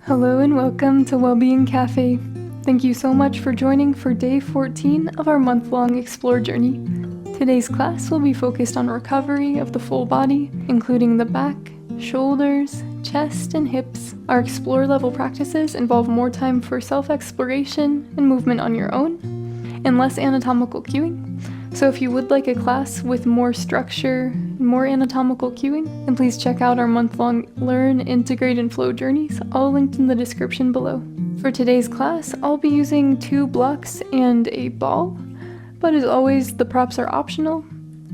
Hello and welcome to Wellbeing Café. Thank you so much for joining for day 14 of our month-long Explore journey. Today's class will be focused on recovery of the full body, including the back, shoulders, chest, and hips. Our Explore level practices involve more time for self-exploration and movement on your own, and less anatomical cueing. So if you would like a class with more structure, more anatomical cueing, then please check out our month-long Learn, Integrate, and Flow journeys, all linked in the description below. For today's class, I'll be using 2 blocks and a ball, but as always, the props are optional,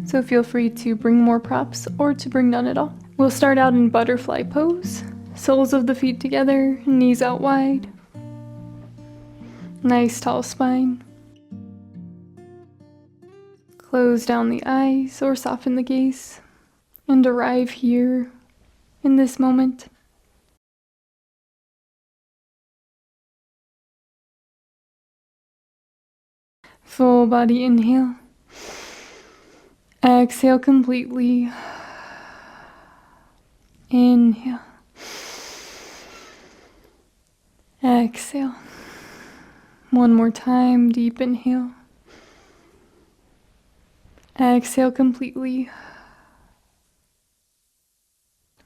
so feel free to bring more props or to bring none at all. We'll start out in butterfly pose, soles of the feet together, knees out wide. Nice tall spine. Close down the eyes or soften the gaze and arrive here in this moment. Full body inhale. Exhale completely. Inhale. Exhale. One more time, deep inhale. Exhale completely.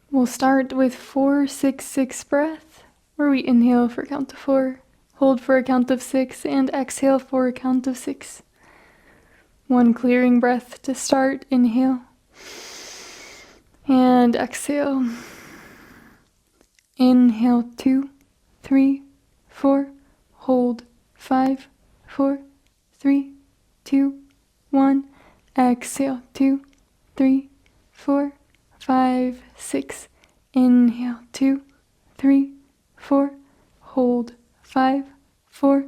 We'll start with 4-6-6 breath, where we inhale for a count of 4, hold for a count of 6, and exhale for a count of 6. One clearing breath to start. Inhale. And exhale. Inhale 2, 3, 4. Hold 5, 4, 3, 2, 1. Exhale 2, 3, 4, 5, 6. Inhale 2, 3, 4. Hold 5, 4,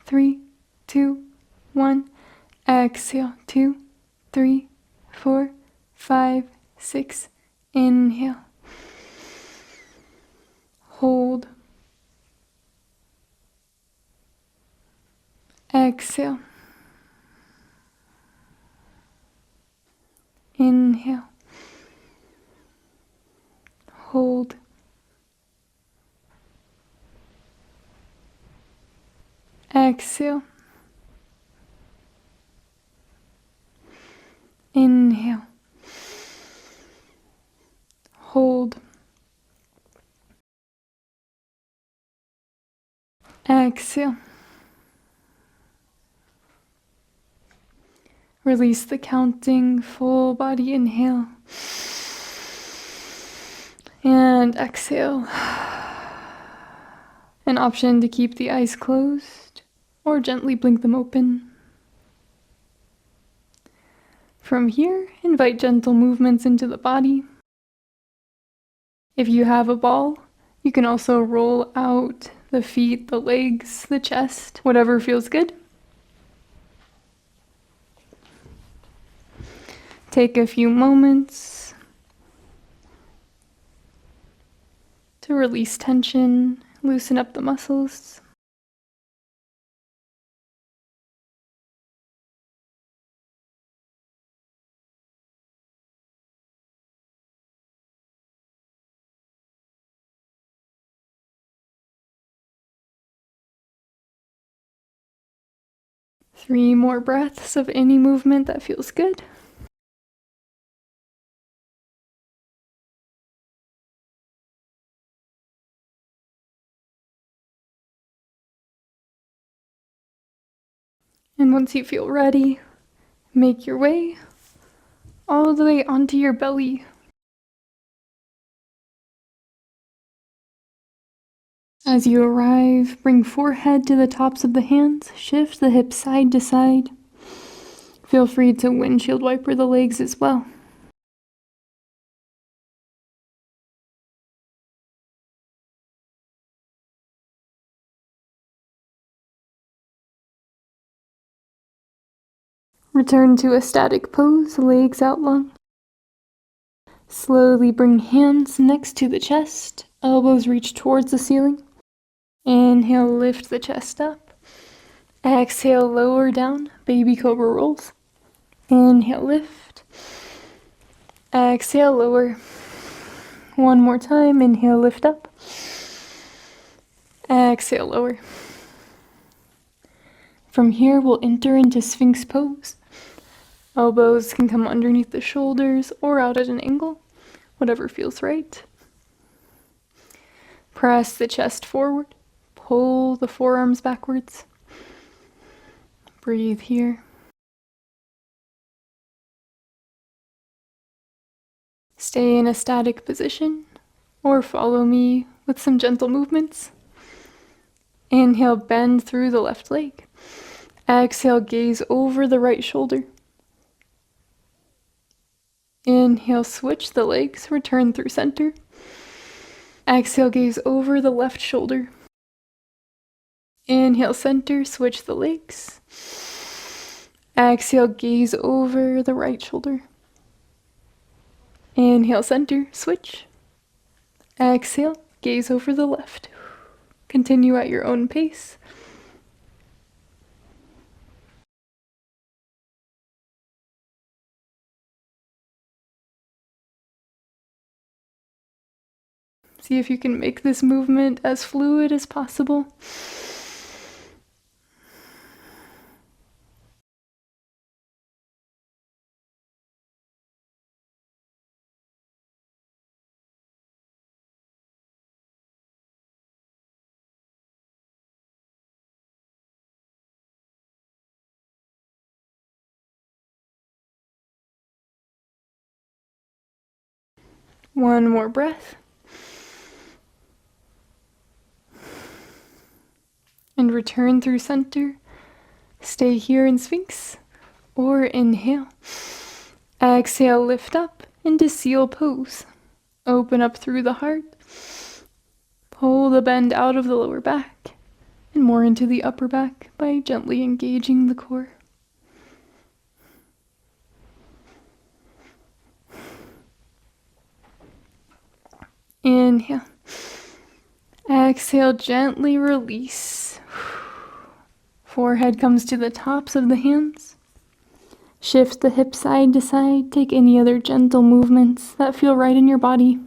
3, 2, 1. Exhale 2, 3, 4, 5, 6. Inhale. Hold. Exhale. Inhale. Hold. Exhale. Inhale. Hold. Exhale. Release the counting, full body inhale. And exhale. An option to keep the eyes closed or gently blink them open. From here, invite gentle movements into the body. If you have a ball, you can also roll out the feet, the legs, the chest, whatever feels good. Take a few moments to release tension, loosen up the muscles. Three more breaths of any movement that feels good. And once you feel ready, make your way all the way onto your belly. As you arrive, bring forehead to the tops of the hands, shift the hips side to side. Feel free to windshield wiper the legs as well. Return to a static pose, legs out long. Slowly bring hands next to the chest, elbows reach towards the ceiling. Inhale, lift the chest up. Exhale, lower down, baby cobra rolls. Inhale, lift. Exhale, lower. One more time, inhale, lift up. Exhale, lower. From here, we'll enter into Sphinx pose. Elbows can come underneath the shoulders or out at an angle, whatever feels right. Press the chest forward, pull the forearms backwards. Breathe here. Stay in a static position or follow me with some gentle movements. Inhale, bend through the left leg. Exhale, gaze over the right shoulder. Inhale, switch the legs, return through center. Exhale, gaze over the left shoulder. Inhale, center, switch the legs. Exhale, gaze over the right shoulder. Inhale, center, switch. Exhale, gaze over the left. Continue at your own pace. See if you can make this movement as fluid as possible. One more breath. And return through center. Stay here in Sphinx, or inhale. Exhale, lift up into seal pose. Open up through the heart. Pull the bend out of the lower back and more into the upper back by gently engaging the core. Inhale. Exhale, gently release. Forehead comes to the tops of the hands. Shift the hips side to side. Take any other gentle movements that feel right in your body.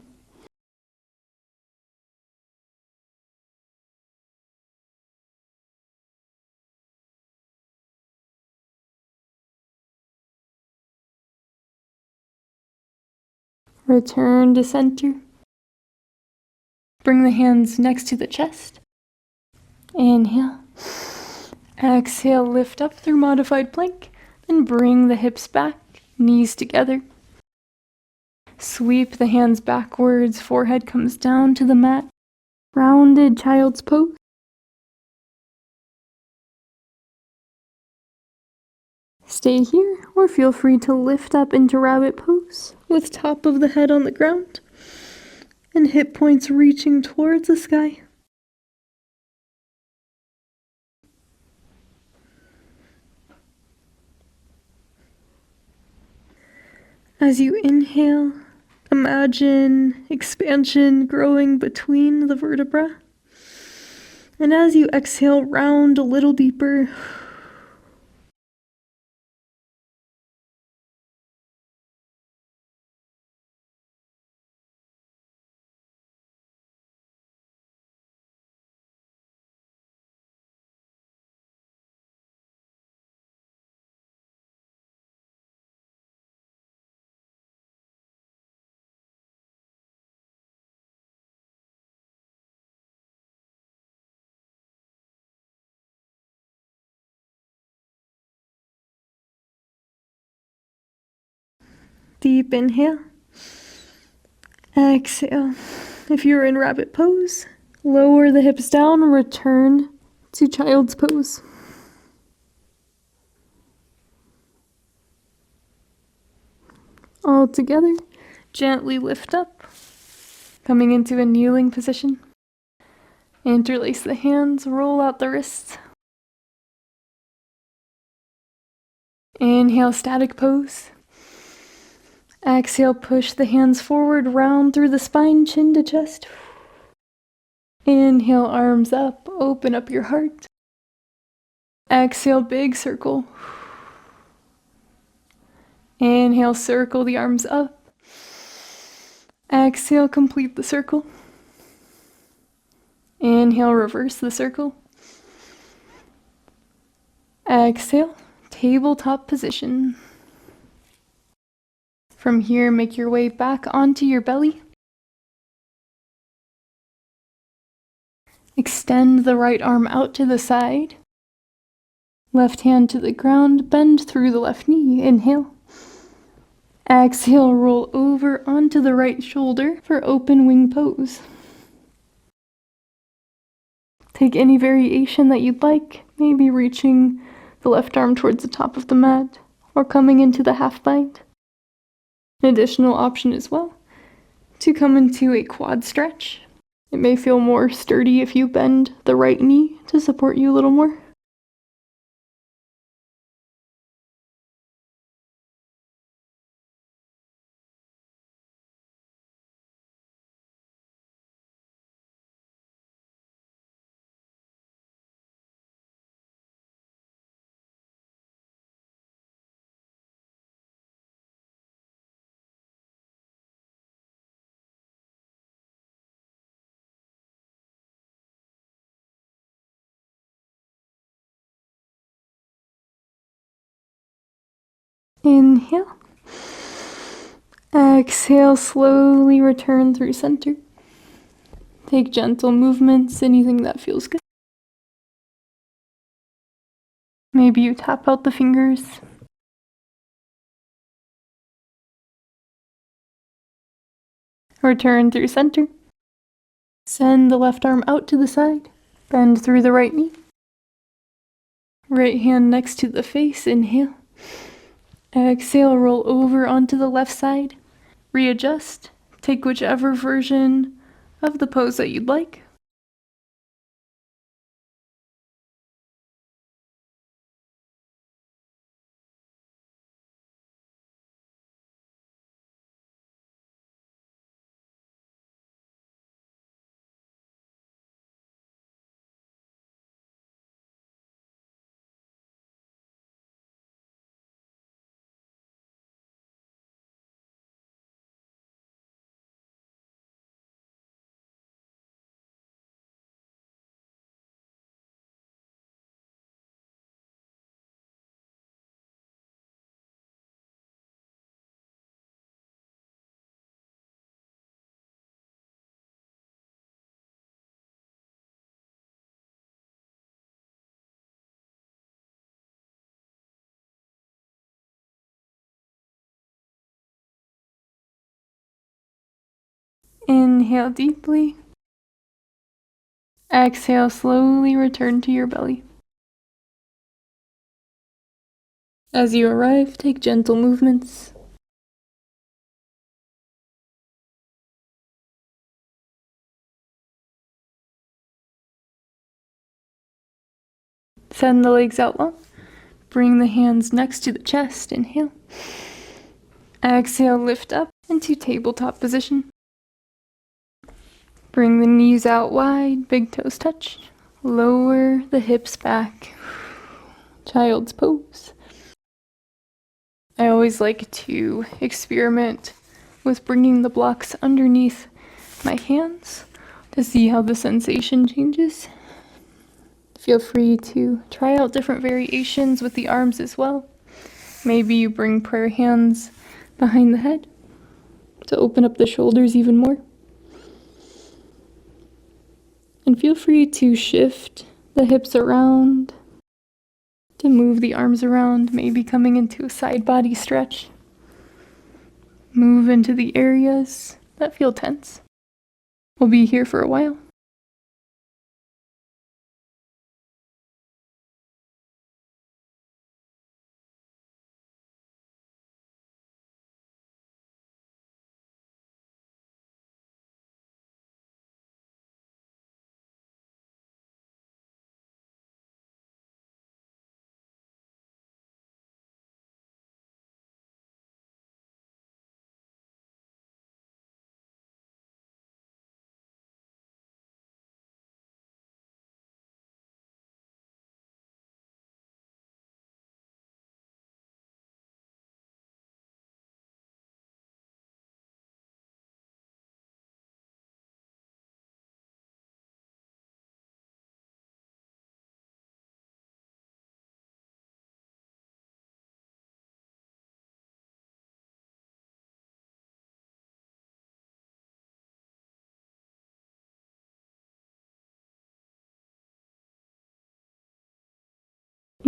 Return to center. Bring the hands next to the chest. Inhale. Exhale, lift up through modified plank. Then bring the hips back, knees together. Sweep the hands backwards, forehead comes down to the mat. Rounded child's pose. Stay here, or feel free to lift up into rabbit pose with top of the head on the ground and hip points reaching towards the sky. As you inhale, imagine expansion growing between the vertebrae. And as you exhale, round a little deeper. Deep inhale. Exhale. If you're in rabbit pose, lower the hips down, return to child's pose. All together, gently lift up, coming into a kneeling position. Interlace the hands, roll out the wrists. Inhale, static pose. Exhale, push the hands forward, round through the spine, chin to chest. Inhale, arms up, open up your heart. Exhale, big circle. Inhale, circle the arms up. Exhale, complete the circle. Inhale, reverse the circle. Exhale, tabletop position. From here, make your way back onto your belly. Extend the right arm out to the side. Left hand to the ground, bend through the left knee. Inhale. Exhale, roll over onto the right shoulder for open wing pose. Take any variation that you'd like, maybe reaching the left arm towards the top of the mat or coming into the half bind. An additional option as well, to come into a quad stretch. It may feel more sturdy if you bend the right knee to support you a little more. Inhale. Exhale, slowly return through center. Take gentle movements, anything that feels good. Maybe you tap out the fingers. Return through center. Send the left arm out to the side. Bend through the right knee. Right hand next to the face. Inhale. Exhale, roll over onto the left side. Readjust. Take whichever version of the pose that you'd like. Inhale deeply. Exhale, slowly return to your belly. As you arrive, take gentle movements. Send the legs out long. Bring the hands next to the chest. Inhale. Exhale, lift up into tabletop position. Bring the knees out wide, big toes touch. Lower the hips back. Child's pose. I always like to experiment with bringing the blocks underneath my hands to see how the sensation changes. Feel free to try out different variations with the arms as well. Maybe you bring prayer hands behind the head to open up the shoulders even more. And feel free to shift the hips around, to move the arms around, maybe coming into a side body stretch. Move into the areas that feel tense. We'll be here for a while.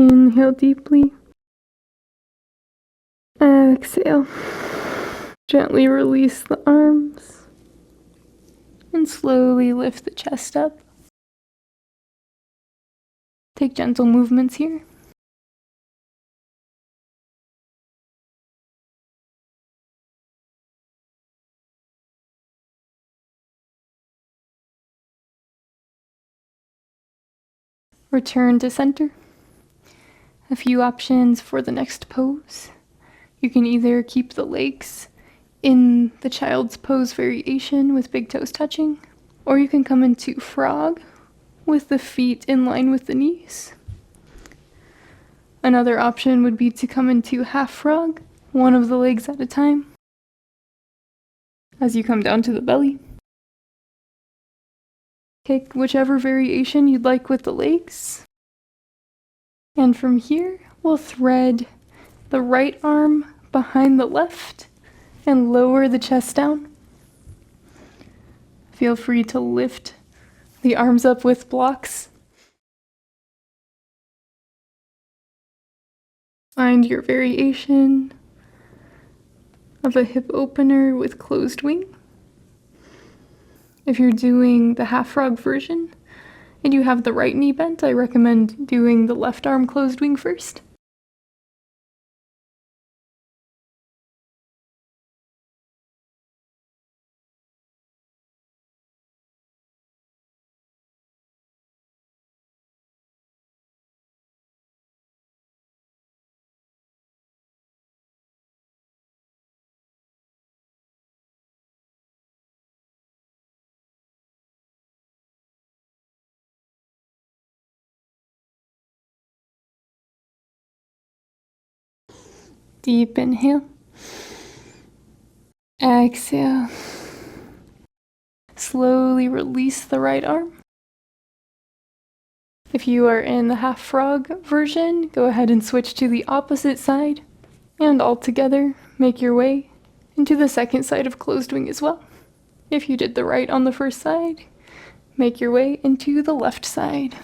Inhale deeply. Exhale. Gently release the arms and slowly lift the chest up. Take gentle movements here. Return to center. A few options for the next pose. You can either keep the legs in the child's pose variation with big toes touching, or you can come into frog with the feet in line with the knees. Another option would be to come into half frog, one of the legs at a time, as you come down to the belly. Take whichever variation you'd like with the legs. And from here, we'll thread the right arm behind the left and lower the chest down. Feel free to lift the arms up with blocks. Find your variation of a hip opener with closed wing. If you're doing the half frog version and you have the right knee bent, I recommend doing the left arm closed wing first. Deep inhale. Exhale. Slowly release the right arm. If you are in the half frog version, go ahead and switch to the opposite side, and all together make your way into the second side of closed wing as well. If you did the right on the first side, make your way into the left side.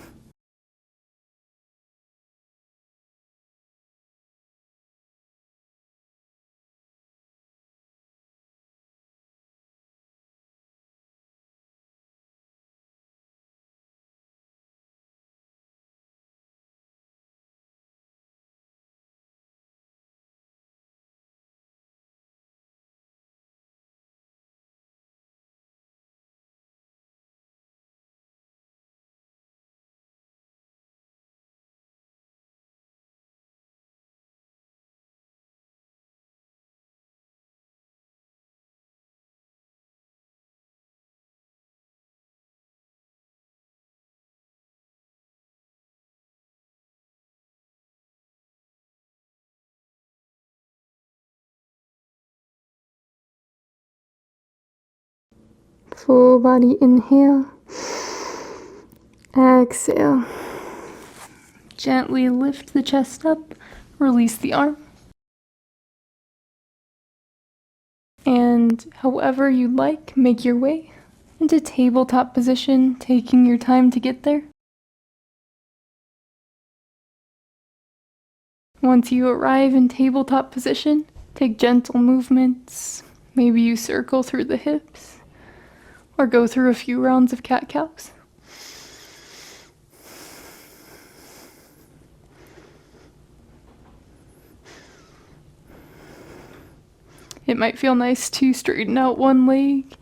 Full body inhale. Exhale. Gently lift the chest up, release the arm. And however you'd like, make your way into tabletop position, taking your time to get there. Once you arrive in tabletop position, take gentle movements. Maybe you circle through the hips, or go through a few rounds of cat-cows. It might feel nice to straighten out one leg,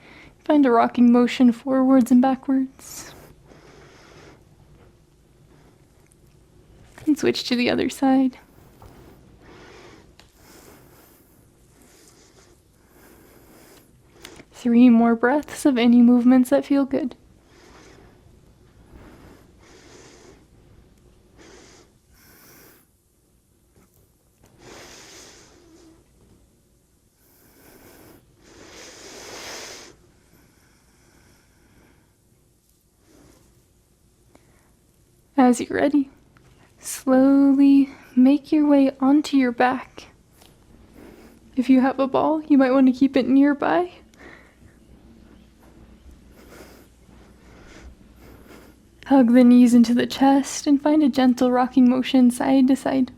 find a rocking motion forwards and backwards, and switch to the other side. Three more breaths of any movements that feel good. As you're ready, slowly make your way onto your back. If you have a ball, you might want to keep it nearby. Hug the knees into the chest and find a gentle rocking motion side to side.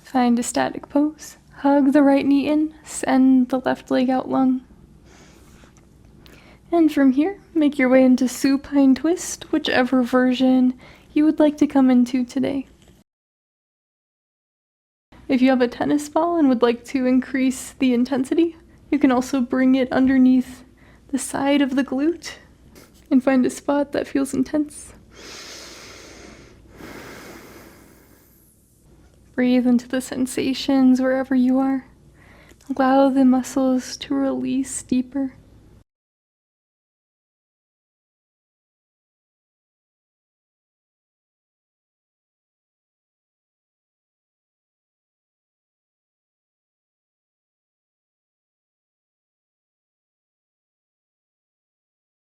Find a static pose. Hug the right knee in, send the left leg out long. And from here, make your way into supine twist, whichever version you would like to come into today. If you have a tennis ball and would like to increase the intensity, you can also bring it underneath the side of the glute and find a spot that feels intense. Breathe into the sensations wherever you are. Allow the muscles to release deeper.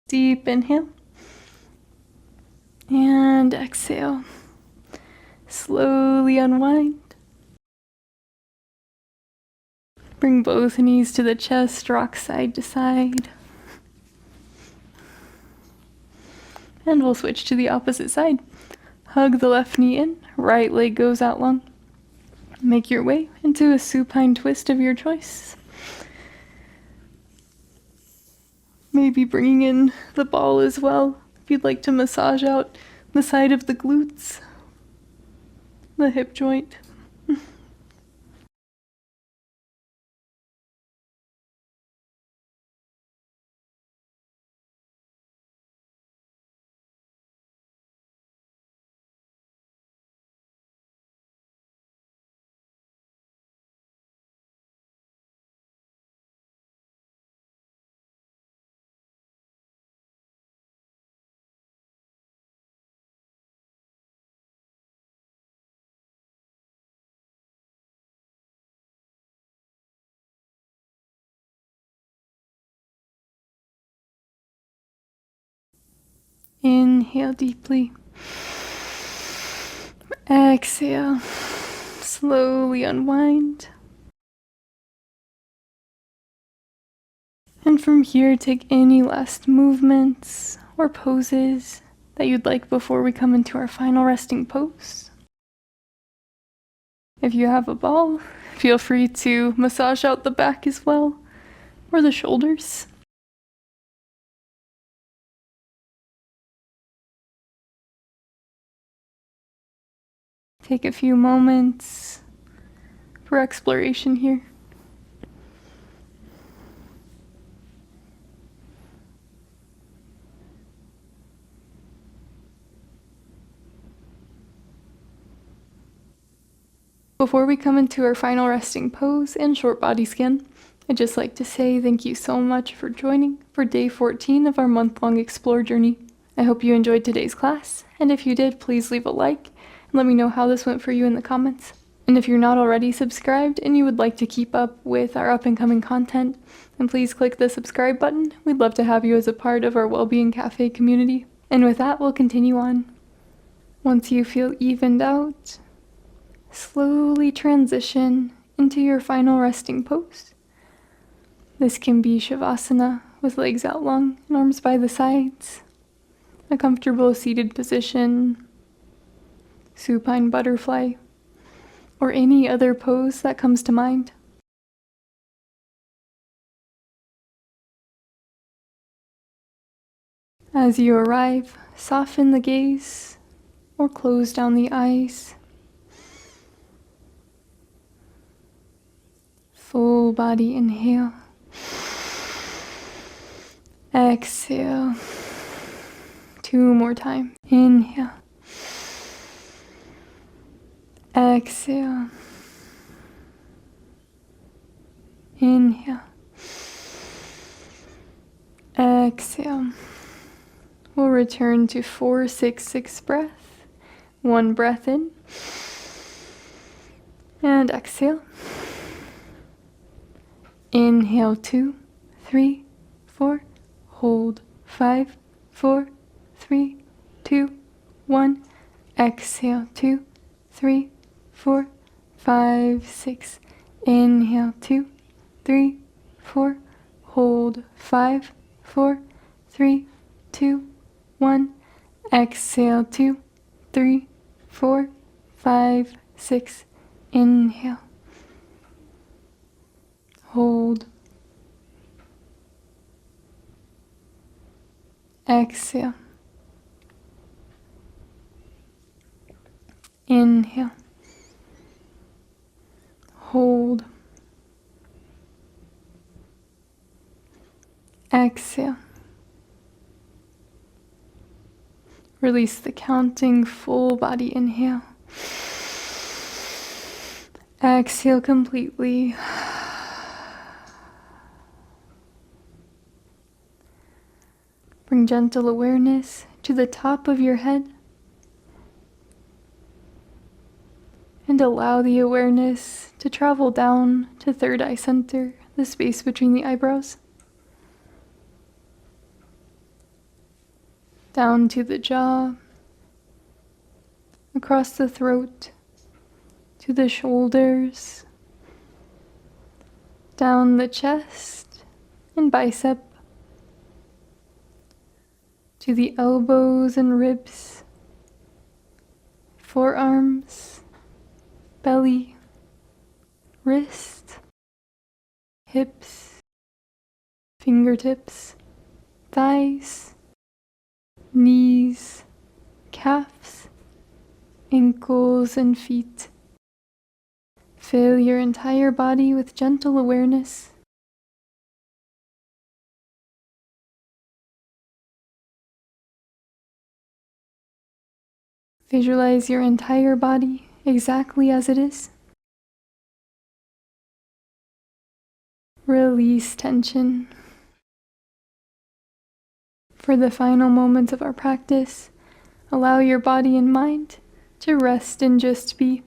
Deep inhale. And exhale. Slowly unwind. Bring both knees to the chest, rock side to side. And we'll switch to the opposite side. Hug the left knee in, right leg goes out long. Make your way into a supine twist of your choice. Maybe bringing in the ball as well, if you'd like to massage out the side of the glutes, the hip joint. Inhale deeply. Exhale. Slowly unwind. And from here, take any last movements or poses that you'd like before we come into our final resting pose. If you have a ball, feel free to massage out the back as well, or the shoulders. Take a few moments for exploration here. Before we come into our final resting pose and short body scan, I'd just like to say thank you so much for joining for day 14 of our month-long Explore journey. I hope you enjoyed today's class, and if you did, please leave a like and let me know how this went for you in the comments. And if you're not already subscribed and you would like to keep up with our up-and-coming content, then please click the subscribe button. We'd love to have you as a part of our Wellbeing Café community. And with that, we'll continue on. Once you feel evened out, slowly transition into your final resting pose. This can be Savasana with legs out long and arms by the sides, a comfortable seated position, supine butterfly, or any other pose that comes to mind. As you arrive, soften the gaze or close down the eyes. Full body inhale. Exhale. 2 more times. Inhale. Exhale. Inhale. Exhale. We'll return to 4-6-6 breath. 1 breath in. And exhale. Inhale 2, 3, 4. Hold 5, 4, 3, 2, 1. Exhale 2, 3, 4, 5, 6. Inhale, 2, 3, 4. Hold, 5, 4, 3, 2, 1. Exhale, 2, 3, 4, 5, 6. Inhale. Hold. Exhale. Inhale. Hold. Exhale. Release the counting, full body inhale. Exhale completely. Bring gentle awareness to the top of your head and allow the awareness to travel down to third eye center, the space between the eyebrows, down to the jaw, across the throat, to the shoulders, down the chest and bicep, to the elbows and ribs, forearms, belly, wrist, hips, fingertips, thighs, knees, calves, ankles, and feet. Fill your entire body with gentle awareness. Visualize your entire body exactly as it is. Release tension. For the final moments of our practice, allow your body and mind to rest and just be.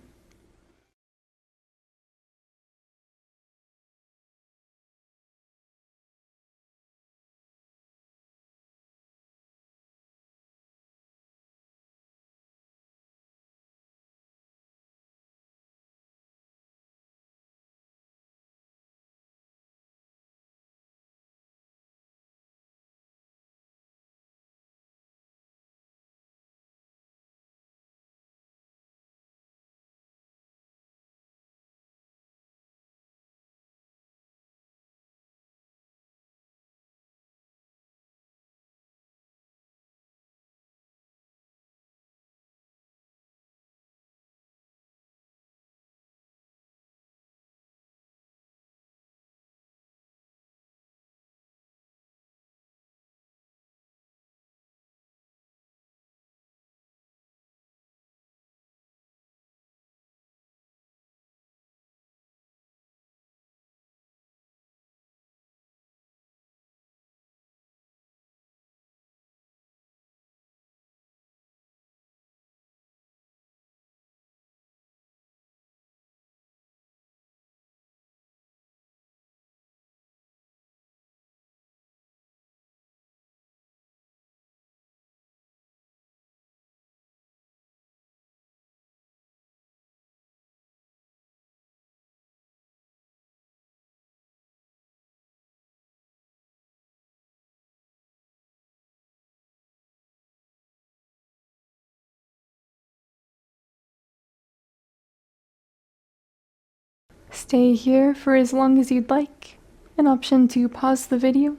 Stay here for as long as you'd like, an option to pause the video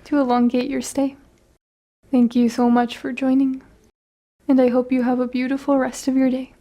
to elongate your stay. Thank you so much for joining, and I hope you have a beautiful rest of your day.